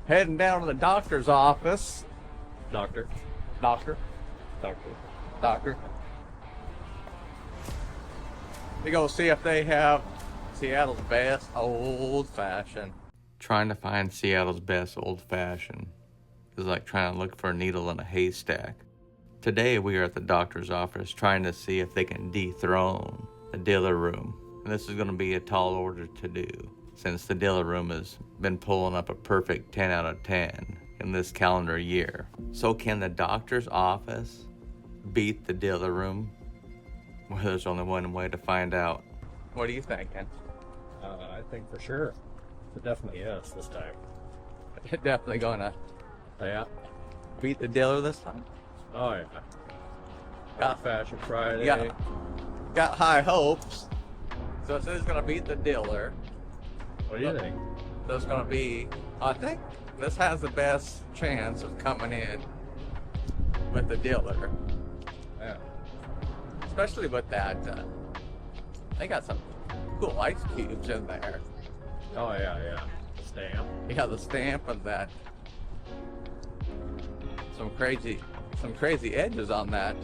Heading down to the doctor's office. Doctor. Doctor. Doctor. Doctor. To go see if they have Seattle's best old fashioned. Trying to find Seattle's best old fashioned is like trying to look for a needle in a haystack. Today we are at the doctor's office trying to see if they can dethrone the dealer room. And this is going to be a tall order to do, since the dealer room has been pulling up a perfect 10 out of 10 in this calendar year. So can the doctor's office beat the dealer room? Well, there's only one way to find out. What are you thinking? I think for sure. It definitely is this time. Definitely gonna Yeah. beat the dealer this time. Oh yeah. Got, Fashion Friday. got high hopes. So this is gonna beat the dealer. What do you think? There's gonna be, I think this has the best chance of coming in with the dealer. Yeah. Especially with that, they got some cool ice cubes in there. Oh yeah. Stamp. Yeah, the stamp and that. Some crazy edges on that.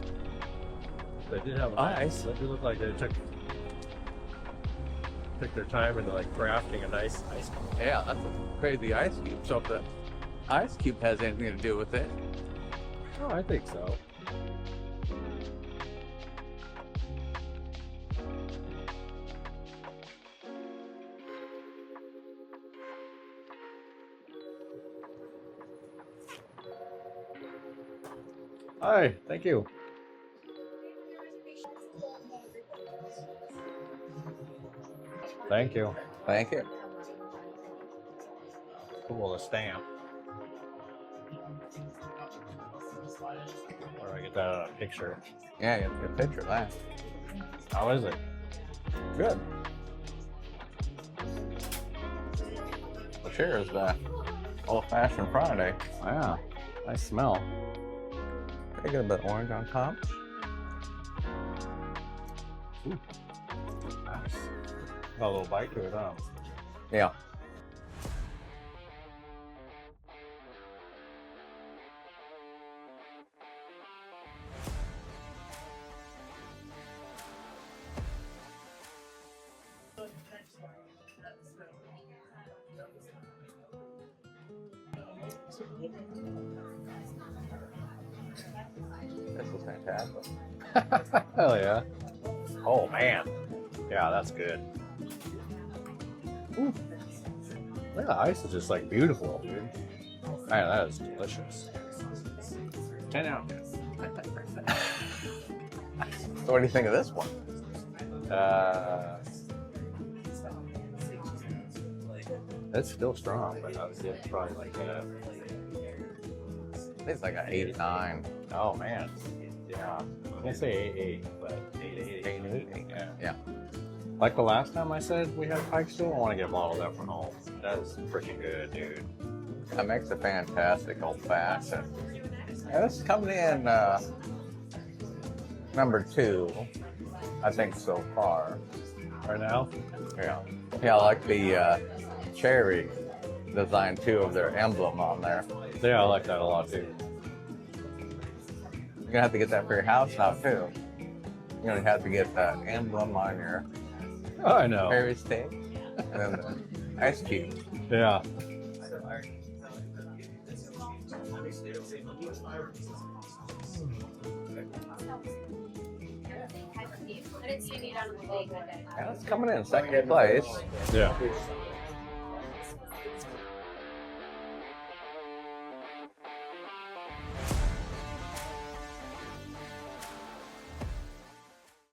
They did have Ice. They did look like they took their time into like crafting a nice ice cream. Yeah, that's a crazy ice cube. So if the ice cube has anything to do with it, Oh, I think so. Hi, thank you. Thank you. thank you. Cool, the stamp. Where do I get that on a picture? Yeah, you have to get a picture of that. How is it? Good. Well, cheers, old-fashioned Friday. Yeah, nice smell. I get a bit of orange on top. Ooh. Nice. Got a little bite to it, huh? Yeah. This is fantastic. Hell yeah. Oh man. Yeah, that's good. Ooh. Yeah, the ice is just like beautiful, dude. Man, that is delicious. 10 out of 10. So what do you think of this one? It's still strong, but I would say it's probably like It's like an 8, 9. oh man. Yeah. I'm gonna say 8, but 8. 8. Yeah. Like the last time I said we had Pike Still, I want to get bottled up from home. That is freaking good, dude. That makes a fantastic old fashioned. And this is coming in number 2, I think so far. Right now? Yeah. Yeah, I like the cherry design too of their emblem on there. Yeah, I like that a lot too. You're gonna have to get that for your house now too. You're gonna have to get that emblem on your I know. cherry steak and then the ice cube. Yeah. And it's coming in second place. Yeah.